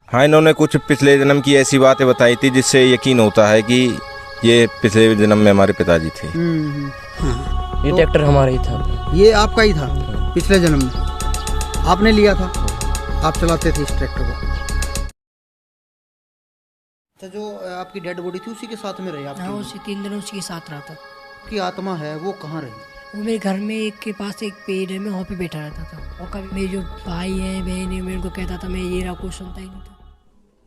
हाँ, इन्होंने कुछ पिछले जन्म की ऐसी बातें बताई थी जिससे यकीन होता है कि ये पिछले जन्म में हमारे पिताजी थे। ये तो ट्रैक्टर हमारा ही था। ये आपका ही था पिछले जन्म में, आपने लिया था, आप चलाते थे इस ट्रैक्टर को। अच्छा, जो आपकी डेड बॉडी थी उसी के साथ में रही हाँ, आपकी? उसी 3 दिन उसके साथ रहा था। आपकी आत्मा है वो कहाँ रही? वो मेरे घर में एक के पास एक पेड़ है, मैं वहाँ पे बैठा रहता था। और कभी मेरे जो भाई है बहन है, मैं उनको कहता था, मैं ये रहा, कुछ सुनता ही नहीं था।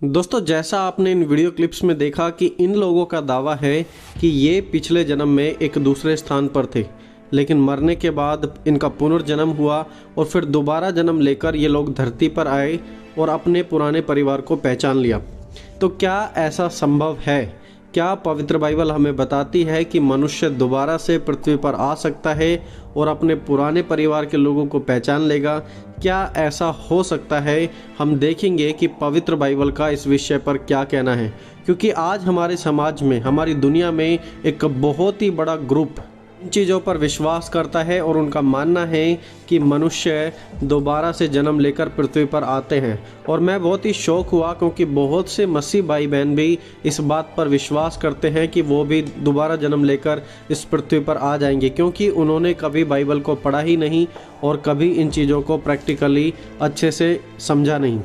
दोस्तों, जैसा आपने इन वीडियो क्लिप्स में देखा कि इन लोगों का दावा है कि ये पिछले जन्म में एक दूसरे स्थान पर थे, लेकिन मरने के बाद इनका पुनर्जन्म हुआ और फिर दोबारा जन्म लेकर ये लोग धरती पर आए और अपने पुराने परिवार को पहचान लिया। तो क्या ऐसा संभव है? क्या पवित्र बाइबल हमें बताती है कि मनुष्य दोबारा से पृथ्वी पर आ सकता है और अपने पुराने परिवार के लोगों को पहचान लेगा? क्या ऐसा हो सकता है? हम देखेंगे कि पवित्र बाइबल का इस विषय पर क्या कहना है, क्योंकि आज हमारे समाज में, हमारी दुनिया में एक बहुत ही बड़ा ग्रुप इन चीज़ों पर विश्वास करता है और उनका मानना है कि मनुष्य दोबारा से जन्म लेकर पृथ्वी पर आते हैं। और मैं बहुत ही शौक हुआ क्योंकि बहुत से मसीह भाई बहन भी इस बात पर विश्वास करते हैं कि वो भी दोबारा जन्म लेकर इस पृथ्वी पर आ जाएंगे, क्योंकि उन्होंने कभी बाइबल को पढ़ा ही नहीं और कभी इन चीज़ों को प्रैक्टिकली अच्छे से समझा नहीं।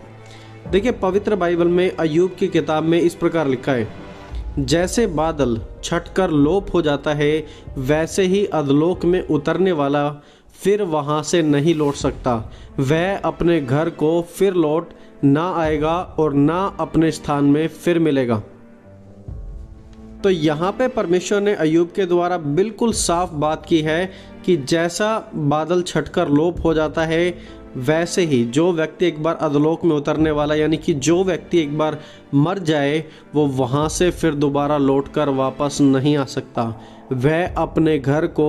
देखिए, पवित्र बाइबल में अय्यूब की किताब में इस प्रकार लिखा है, जैसे बादल छटकर लोप हो जाता है वैसे ही अधलोक में उतरने वाला फिर वहाँ से नहीं लौट सकता। वह अपने घर को फिर लौट ना आएगा और ना अपने स्थान में फिर मिलेगा। तो यहाँ पे परमेश्वर ने अय्यूब के द्वारा बिल्कुल साफ बात की है कि जैसा बादल छटकर लोप हो जाता है वैसे ही जो व्यक्ति एक बार अधलोक में उतरने वाला, यानी कि जो व्यक्ति एक बार मर जाए वो वहाँ से फिर दोबारा लौटकर वापस नहीं आ सकता। वह अपने घर को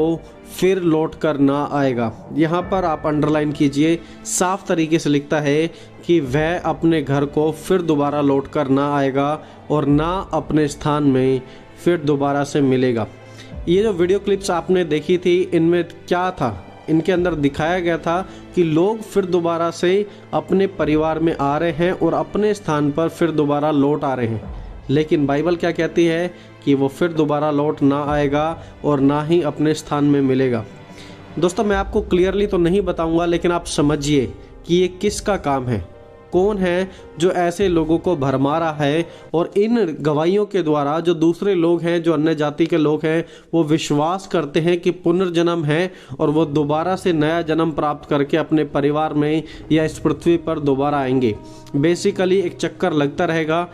फिर लौटकर ना आएगा। यहाँ पर आप अंडरलाइन कीजिए, साफ तरीके से लिखता है कि वह अपने घर को फिर दोबारा लौटकर ना आएगा और ना अपने स्थान में फिर दोबारा से मिलेगा। ये जो वीडियो क्लिप्स आपने देखी थी, इनमें क्या था? इनके अंदर दिखाया गया था कि लोग फिर दोबारा से अपने परिवार में आ रहे हैं और अपने स्थान पर फिर दोबारा लौट आ रहे हैं। लेकिन बाइबल क्या कहती है कि वो फिर दोबारा लौट ना आएगा और ना ही अपने स्थान में मिलेगा। दोस्तों, मैं आपको क्लियरली तो नहीं बताऊंगा, लेकिन आप समझिए कि ये किसका काम है, कौन है जो ऐसे लोगों को भरमा रहा है। और इन गवाहियों के द्वारा जो दूसरे लोग हैं, जो अन्य जाति के लोग हैं, वो विश्वास करते हैं कि पुनर्जन्म है और वो दोबारा से नया जन्म प्राप्त करके अपने परिवार में या इस पृथ्वी पर दोबारा आएंगे। बेसिकली एक चक्कर लगता रहेगा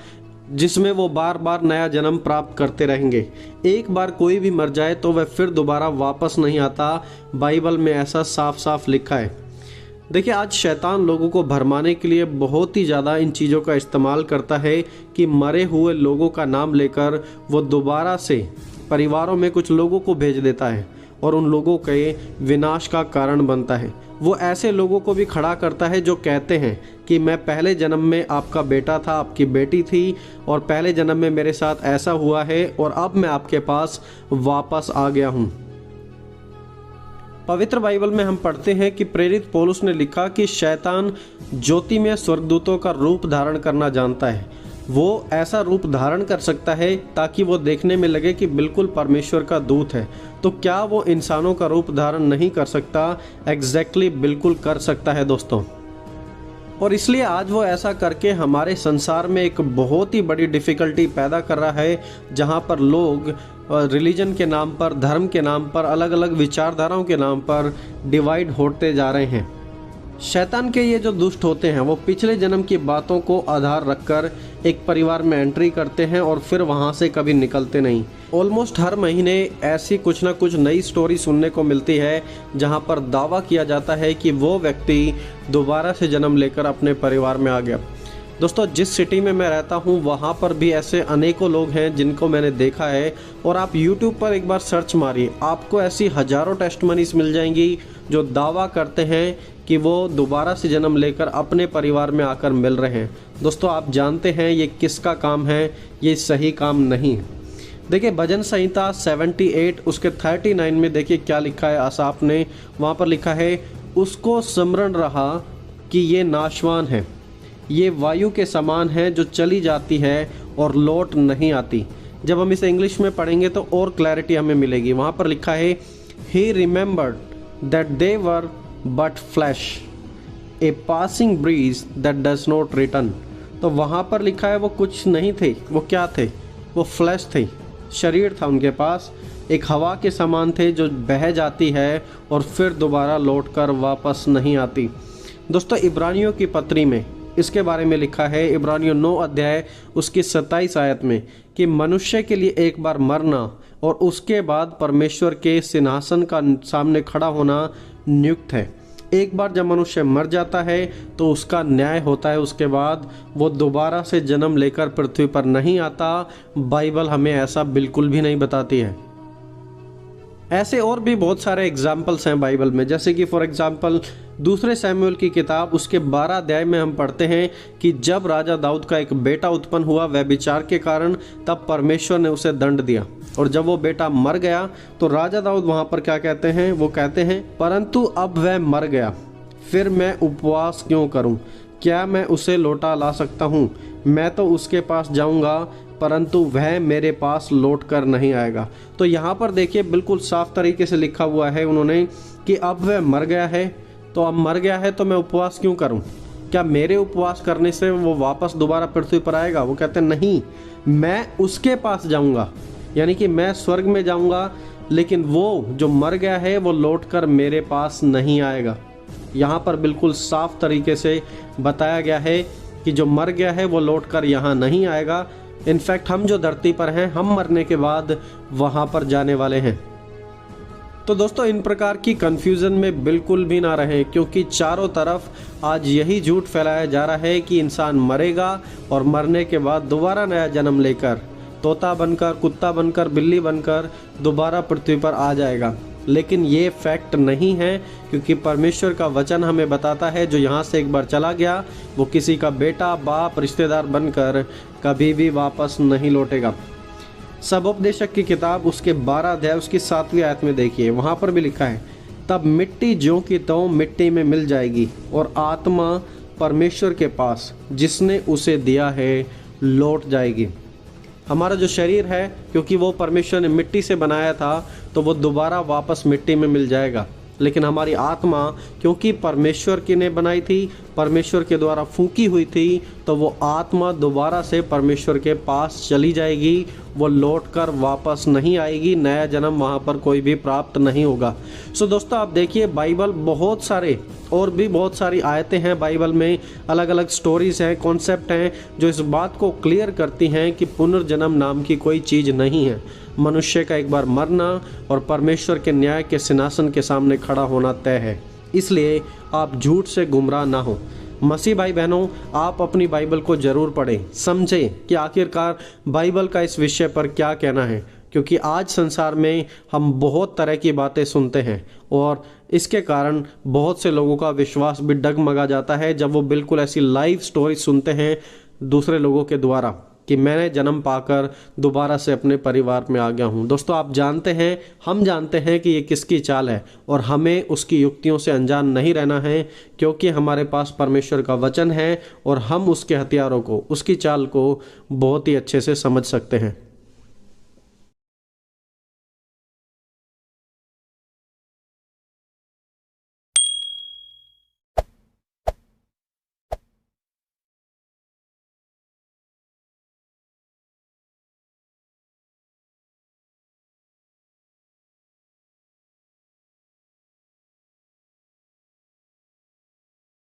जिसमें वो बार बार नया जन्म प्राप्त करते रहेंगे। एक बार कोई भी मर जाए तो वह फिर दोबारा वापस नहीं आता। बाइबल में ऐसा साफ साफ लिखा है। देखिए, आज शैतान लोगों को भरमाने के लिए बहुत ही ज़्यादा इन चीज़ों का इस्तेमाल करता है कि मरे हुए लोगों का नाम लेकर वो दोबारा से परिवारों में कुछ लोगों को भेज देता है और उन लोगों के विनाश का कारण बनता है। वो ऐसे लोगों को भी खड़ा करता है जो कहते हैं कि मैं पहले जन्म में आपका बेटा था, आपकी बेटी थी, और पहले जन्म में मेरे साथ ऐसा हुआ है और अब मैं आपके पास वापस आ गया हूँ। पवित्र बाइबल में हम पढ़ते हैं कि प्रेरित पौलुस ने लिखा कि शैतान ज्योति में स्वर्गदूतों का रूप धारण करना जानता है। वो ऐसा रूप धारण कर सकता है ताकि वो देखने में लगे कि बिल्कुल परमेश्वर का दूत है। तो क्या वो इंसानों का रूप धारण नहीं कर सकता? एग्जैक्टली बिल्कुल कर सकता है दोस्तों। और इसलिए आज वो ऐसा करके हमारे संसार में एक बहुत ही बड़ी डिफ़िकल्टी पैदा कर रहा है, जहाँ पर लोग रिलीजन के नाम पर, धर्म के नाम पर, अलग अलग विचारधाराओं के नाम पर डिवाइड होते जा रहे हैं। शैतान के ये जो दुष्ट होते हैं वो पिछले जन्म की बातों को आधार रखकर एक परिवार में एंट्री करते हैं और फिर वहाँ से कभी निकलते नहीं। ऑलमोस्ट हर महीने ऐसी कुछ ना कुछ नई स्टोरी सुनने को मिलती है जहाँ पर दावा किया जाता है कि वो व्यक्ति दोबारा से जन्म लेकर अपने परिवार में आ गया। दोस्तों, जिस सिटी में मैं रहता हूँ वहाँ पर भी ऐसे अनेकों लोग हैं जिनको मैंने देखा है। और आप YouTube पर एक बार सर्च मारिए, आपको ऐसी हज़ारों टेस्टमनीज मिल जाएंगी जो दावा करते हैं कि वो दोबारा से जन्म लेकर अपने परिवार में आकर मिल रहे हैं। दोस्तों, आप जानते हैं ये किसका काम है? ये सही काम नहीं है। देखिए, भजन संहिता 78 उसके 39 में देखिए क्या लिखा है आसाफ ने। वहाँ पर लिखा है, उसको स्मरण रहा कि ये नाशवान है, ये वायु के समान है जो चली जाती है और लौट नहीं आती। जब हम इसे इंग्लिश में पढ़ेंगे तो और क्लैरिटी हमें मिलेगी। वहाँ पर लिखा है he remembered that they were but flash, a passing breeze that does not return. तो वहाँ पर लिखा है वो कुछ नहीं थे, वो क्या थे? वो फ्लैश थे, शरीर था उनके पास, एक हवा के समान थे जो बह जाती है और फिर दोबारा लौटकर वापस नहीं आती। दोस्तों, इब्रानियों की पत्री में इसके बारे में लिखा है, इब्रानियों 9 अध्याय उसकी 27 आयत में, कि मनुष्य के लिए एक बार मरना और उसके बाद परमेश्वर के सिंहासन का सामने खड़ा होना नियुक्त है। एक बार जब मनुष्य मर जाता है तो उसका न्याय होता है, उसके बाद वो दोबारा से जन्म लेकर पृथ्वी पर नहीं आता। बाइबल हमें ऐसा बिल्कुल भी नहीं बताती है। ऐसे और भी बहुत सारे एग्जाम्पल्स हैं बाइबल में, जैसे कि फॉर एग्जाम्पल दूसरे सैमुएल की किताब उसके 12 अध्याय में हम पढ़ते हैं कि जब राजा दाऊद का एक बेटा उत्पन्न हुआ व्यभिचार के कारण, तब परमेश्वर ने उसे दंड दिया, और जब वो बेटा मर गया तो राजा दाऊद वहाँ पर क्या कहते हैं? वो कहते हैं, परंतु अब वह मर गया, फिर मैं उपवास क्यों करूँ? क्या मैं उसे लौटा ला सकता हूँ? मैं तो उसके पास जाऊँगा, परंतु वह मेरे पास लौट कर नहीं आएगा। तो यहाँ पर देखिए बिल्कुल साफ तरीके से लिखा हुआ है उन्होंने कि अब वह मर गया है, तो अब मर गया है तो मैं उपवास क्यों करूं? क्या मेरे उपवास करने से वो वापस दोबारा पृथ्वी पर आएगा? वो कहते हैं नहीं, मैं उसके पास जाऊंगा, यानी कि मैं स्वर्ग में जाऊंगा, लेकिन वो जो मर गया है वो लौट कर मेरे पास नहीं आएगा। यहाँ पर बिल्कुल साफ तरीके से बताया गया है कि जो मर गया है वो लौट कर यहाँ नहीं आएगा। इनफैक्ट हम जो धरती पर हैं, हम मरने के बाद वहाँ पर जाने वाले हैं। तो दोस्तों, इन प्रकार की कंफ्यूजन में बिल्कुल भी ना रहें, क्योंकि चारों तरफ आज यही झूठ फैलाया जा रहा है कि इंसान मरेगा और मरने के बाद दोबारा नया जन्म लेकर तोता बनकर, कुत्ता बनकर, बिल्ली बनकर दोबारा पृथ्वी पर आ जाएगा। लेकिन ये फैक्ट नहीं है, क्योंकि परमेश्वर का वचन हमें बताता है जो यहाँ से एक बार चला गया वो किसी का बेटा, बाप, रिश्तेदार बनकर कभी भी वापस नहीं लौटेगा। सबोपदेशक की किताब उसके 12 अध्याय उसकी 7वीं आयत में देखिए, वहाँ पर भी लिखा है, तब मिट्टी ज्यों की त्यों मिट्टी में मिल जाएगी और आत्मा परमेश्वर के पास जिसने उसे दिया है लौट जाएगी। हमारा जो शरीर है, क्योंकि वो परमेश्वर ने मिट्टी से बनाया था, तो वो दोबारा वापस मिट्टी में मिल जाएगा। लेकिन हमारी आत्मा, क्योंकि परमेश्वर की ने बनाई थी, परमेश्वर के द्वारा फूंकी हुई थी, तो वो आत्मा दोबारा से परमेश्वर के पास चली जाएगी, वो लौटकर वापस नहीं आएगी। नया जन्म वहाँ पर कोई भी प्राप्त नहीं होगा। सो दोस्तों, आप देखिए बाइबल बहुत सारे और भी बहुत सारी आयतें हैं बाइबल में, अलग अलग स्टोरीज हैं, कॉन्सेप्ट हैं जो इस बात को क्लियर करती हैं कि पुनर्जन्म नाम की कोई चीज़ नहीं है। मनुष्य का एक बार मरना और परमेश्वर के न्याय के सिंहासन के सामने खड़ा होना तय है। इसलिए आप झूठ से गुमराह ना हो। मसीह भाई बहनों, आप अपनी बाइबल को ज़रूर पढ़ें, समझें कि आखिरकार बाइबल का इस विषय पर क्या कहना है, क्योंकि आज संसार में हम बहुत तरह की बातें सुनते हैं और इसके कारण बहुत से लोगों का विश्वास भी डगमगा जाता है जब वो बिल्कुल ऐसी लाइव स्टोरी सुनते हैं दूसरे लोगों के द्वारा कि मैंने जन्म पाकर दोबारा से अपने परिवार में आ गया हूँ। दोस्तों, आप जानते हैं, हम जानते हैं कि ये किसकी चाल है और हमें उसकी युक्तियों से अनजान नहीं रहना है, क्योंकि हमारे पास परमेश्वर का वचन है और हम उसके हथियारों को, उसकी चाल को बहुत ही अच्छे से समझ सकते हैं।